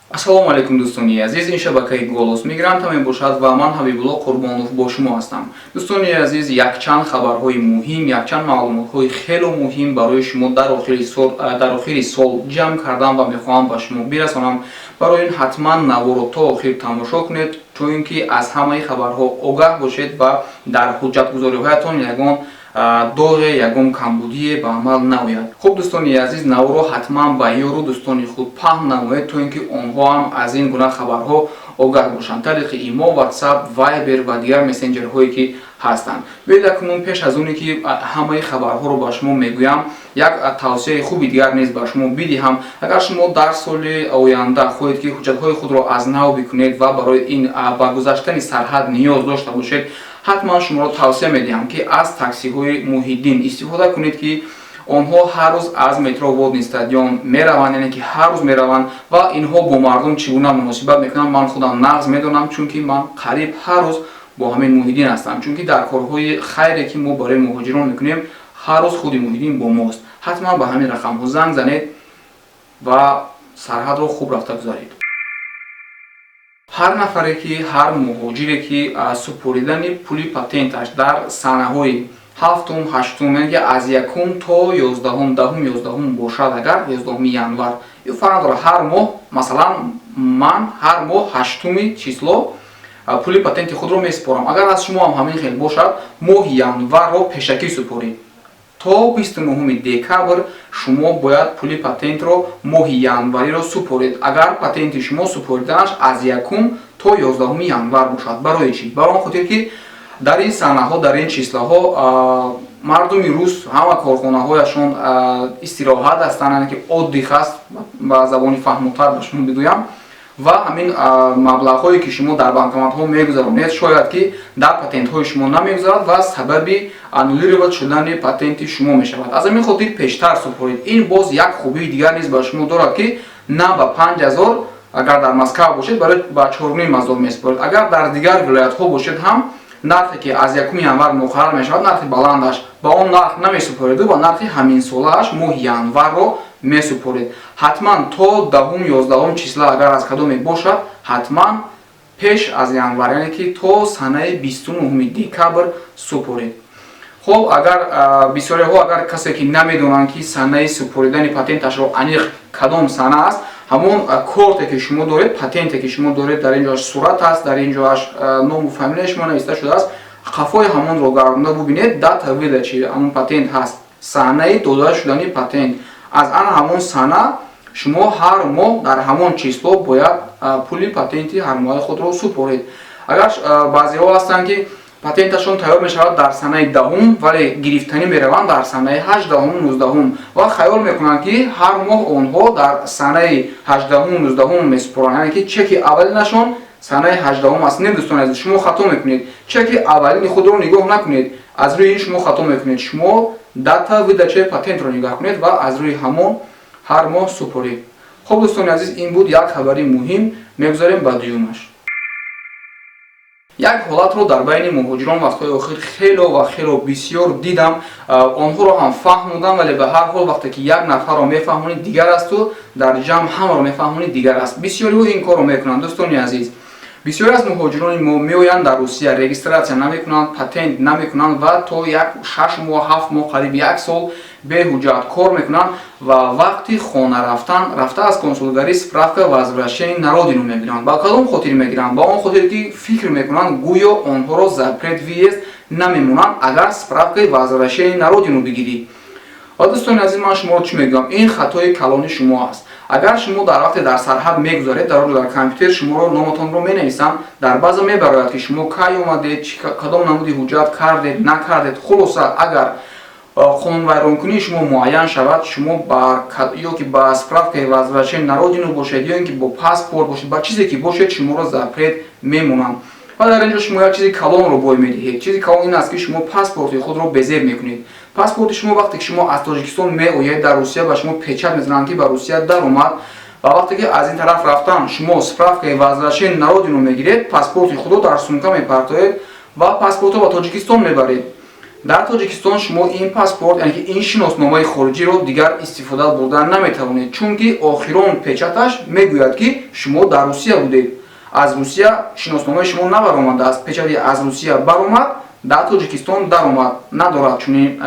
ассалому алайкум дӯстони азиз, ин шабакаи голос мигрантам мебошад ва ман Ҳабибулло Қурбонов бо шумо ҳастам. Дӯстони азиз, якчанд хабарҳои муҳим, якчанд маълумотҳои хело муҳим барои шумо дар охири сол ҷамъ кардам ва мехоҳам ба шумо бирасонам. Барои ин ҳатман наворо то охир тамошо кунед, чун ки аз ҳамаи хабарҳо огаҳ бошед ва дар ҳуҷҷатгузориҳоятон ягон доғе, ягон камбудие ба амал наояд. Хуб дӯстони азиз, навро ҳатман ба ёру дӯстони худ паҳн намоед, то ин ки онҳо ҳам аз ин гуна хабарҳо огаҳ бошанд. Тариқи имо, WhatsApp, Viber ва дигар мессенҷерҳое ки ҳастанд. Веда кунун пеш аз оне ки ҳамаи хабарҳоро ба шумо мегӯям, як тавсияи хуби дигар низ ба шумо бидиҳам. Агар шумо дар соли оянда хоҳед ки ҳуҷҷатҳои худро аз нав бикунед ва барои ин ба гузаштани сарҳад ниёз дошта бошед, ҳатман шуморо тавсия медиҳам ки аз таксиҳои Муҳиддин истифода кунед, ки онҳо ҳар рӯз аз метро Водный стадион мераванд, яъне ки ҳар рӯз мераванд ва инҳо бо мардум чӣ гуна муносибат мекунанд ман худам нағз медонам, чунки ман қариб ҳар рӯз бо ҳамин Муҳиддин ҳастам, чунки дар корҳои хайре ки мо барои муҳоҷирон мекунем ҳар рӯз худи Муҳиддин бо мост. ҳатман ба ҳамин рақамҳо занг занед ва сарҳадро хуб рафта гузаред. ҳар нафаре ки ҳар муҳоҷире ки супоридани пули патенташ дар санаҳои 7-ум, 8-ум, яъне ки аз 1-ум то 11-ум, 10-ум, 11-ум бошад, агар 11-уми январ ё фарқ дорад, ҳар моҳ, масалан ман ҳар моҳ 8-уми число пули патенти худро месупорам. Агар аз шумо ҳам ҳамин хел бошад, моҳи январро пешакӣ супоред. То 29 декабр шумо бояд пули патентро моҳи январиро супоред. Агар патенти шумо супориданаш аз 1-ум то 11-уми январ бошад. Барои чӣ? Барои он хотир ки дар ин санаҳо, дар ин числаҳо мардуми рус ҳама корхонаҳояшон истироҳат ҳастанд, яъне ки отдих аст, ба забони фаҳмутар ба шумо бигӯям, ва ҳамин маблағҳое ки шумо дар банкоматҳо мегузаронед, шояд ки дар патентҳои шумо намегузарад ва сабаби аннулировать шудани патенти шумо мешавад. Аз ҳамин хотир пештар супоред. Ин боз як хубии дигар низ ба шумо дорад, ки на ба 5000 агар дар Москва бошед барои ба 4,5 месупоред. Агар дар дигар вилоятҳо бошед ҳам нархе ки аз 1 январ муқаррар мешавад, нархи баландаш, ба он нарх намесупориду, ба нархи ҳаминсолааш моҳи январро месупоред. ҳатман то 10-ум, 11-ум числа агар аз кадоме бошад, ҳатман пеш аз январ, яъне ки то санаи 29 декабр супоред. хоб агар бисёриҳо, агар касе ки намедонанд ки санаи супоридани патенташро аниқ кадом сана аст, ҳамон корте ки шумо доред, патенте ки шумо доред, дар ин ҷоаш сурат аст, дар ин ҷоаш ному фамилияи шумо нависта шудааст, қафои ҳамонро гаронда бубинед, дата выдачи ҳамон патент ҳаст, санаи дода шудани патент. Аз ан ҳамон сана шумо ҳар моҳ дар ҳамон число бояд пули патенти ҳармоҳаи худро супоред. Агар баъзеҳо ҳастанд ки патенташон тайёр мешавад дар санаи 10-ум, вале гирифтанӣ мераванд дар санаи 8-ум, 19-ум ва хаёл мекунанд ки ҳар моҳ онҳо дар санаи 8-ум, 19-ум месупоранд, яъне ки чеки аввалинашон санаи 8-ум аст. Не дӯстони азиз, шумо хато мекунед. Чеки аввалини худро нигоҳ накунед. Аз рӯи ин шумо хато мекунед. Шумо дата выдачаи патентро нигоҳ кунед ва аз рӯи ҳамон ҳар моҳ супоред. хуб дӯстони азиз, ин буд як хабари муҳим. Мегузарем ба дуюмаш. Як ҳолатро дар байни муҳоҷирон вақтҳои охир хело ва хело бисёр дидам. Онҳоро ҳам фаҳмудам, вале ба ҳар ҳол вақте ки як нафарро мефаҳмонӣ дигар асту дар ҷамъ ҳамаро мефаҳмонӣ дигар аст. Бисёриҳо ин корро мекунанд. Дӯстони азиз, бисёре аз муҳоҷирони мо меоянд дар Русия, регистратсия намекунанд, патент намекунанд ва то 6 моҳ, 7 моҳ, қариб 1 сол беҳуҷҷат кор мекунанд ва вақти хона рафта аз консулгарӣ справка возвращения на родину мегиранд. Ба кадом хотир мегиранд? Ба он хотир ки фикр мекунанд гӯё онҳоро запрет въезд намемонанд агар справкаи возвращения на родину бигирӣ. ва дӯстони азиз, ман шуморо чӣ мегӯям? Ин хатои калони шумо аст. Агар шумо дар вақте дар сарҳад мегузаред, дар компютер шуморо номатонро менависанд, дар баъза мебарояд ки шумо кай омадед, кадом намуди ҳуҷҷат кардед, накардед. Хулоса агар қонунвайронкунии шумо муайян шавад, шумо ё ки ба справкаи возвращения на родину бошед, ё ин ки бо паспорт бошед, ба чизе ки бошед, шуморо запрет мемонанд. ва дар ин ҷо шумо як чизи калонро бой медиҳед. Чизи калон ин аст ки шумо паспорти худро безеб мекунед. Паспорти шумо вақте ки шумо аз Тоҷикистон меояд дар Русия, ба шумо печат мезананд ки ба Русия даромад, ва вақте ки аз ин тараф рафтан шумо справкаи возвращения на родину мегиред, паспорти худро дар сумка мепартоед ва паспортро ба Тоҷикистон мебаред. дар Тоҷикистон шумо ин паспорт, яъне ки ин шиносномаи хориҷиро дигар истифода бурда наметавонед, чунки охирон печаташ мегӯяд ки шумо дар Русия будед. Аз Русия шиносномаи шумо набаромадааст, печати аз Русия баромад, дар Тоҷикистон даромад, надорад чунин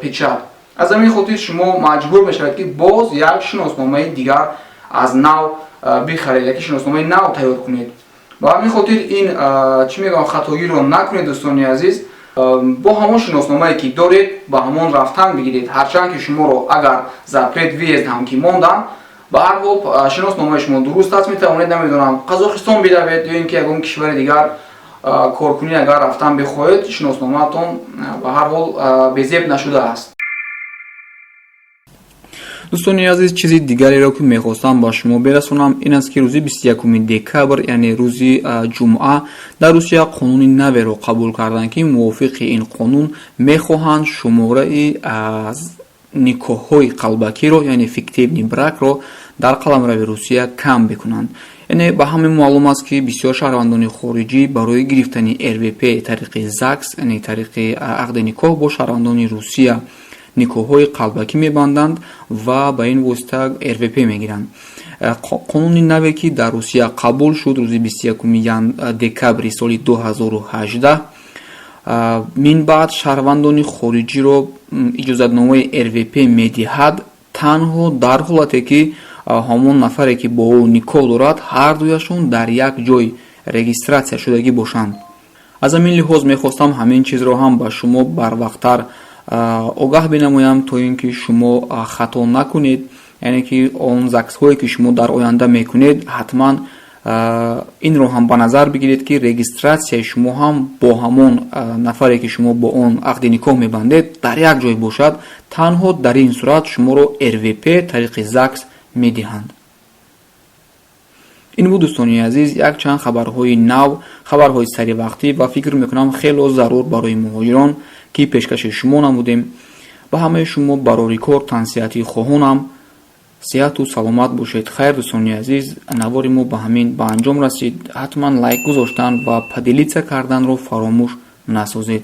печат. аз ҳамин хотир шумо маҷбур мешавед ки боз як шиносномаи дигар аз нав бихаред, яки шиносномаи нав тайёр кунед. ба ҳамин хотир ин чӣ мегӯям хатогиро накунед дӯстони азиз. бо ҳамон шиносномае ки доред ба ҳамон рафтан бигиред, ҳарчанд ки шуморо агар запрет въезд ҳам ки мондан, ба ҳар ҳол шиносномаи шумо дуруст аст, метавонед намедонам Қазоқистон биравед ё ин ки ягон кишвари дигар коркунӣ агар рафтан бихоҳед, шиносномаатон ба ҳар ҳол безеб нашудааст. дӯстони азиз, чизи дигареро ки мехостам ба шумо берасонам ин аст ки рӯзи 21 декабр, яъне рӯзи ҷумъа, дар Русия қонуни наверо қабул карданд ки мувофиқи ин қонун мехоҳанд шумораи аз никоҳҳои қалбакиро, яъне фиктивни бракро дар қаламрави Русия кам бикунанд. яъне ба ҳамин маълум аст ки бисёр шаҳрвандони хориҷӣ барои гирифтани РВП тариқи ЗАГС, яъне тариқи ақди никоҳ бо шаҳрвандони Русия никоҳҳои қалбакӣ мебанданд ва ба ин восита РВП мегиранд. қонуни наве ки дар Русия қабул шуд рӯзи 21 декабри соли 2018, мин баъд шаҳрвандони хориҷиро иҷозатномаи РВП медиҳад танҳо дар ҳолате ки ҳамон нафаре ки бо ӯ никоҳ дорад ҳардуяшон дар як ҷой регистратсия шудагӣ бошанд. аз ҳамин лиҳоз мехостам ҳамин чизро ҳам ба шумо барвақттар огаҳ бинамоям, то ин ки шумо хато накунед, яъне ки он заксҳое ки шумо дар оянда мекунед, ҳатман инро ҳам ба назар бигиред ки регистратсияи шумо ҳам бо ҳамон нафаре ки шумо бо он ақди никоҳ мебандед дар як ҷой бошад. танҳо дар ин сурат шуморо РВП тариқи ЗАГС медиҳанд. ин буд дӯстони азиз якчанд хабарҳои нав, хабарҳои саривақтӣ ва фикр мекунам хело зарур барои муҳоҷирон ки пешкаши шумо намудем. ба ҳамаи шумо барорикор тансиҳати хоҳонам, сеҳату саломат бошед. хайр дӯстони азиз, навори мо ба ҳамин ба анҷом расид. ҳатман лайк гузоштан ва поделитсия карданро фаромӯш насозед.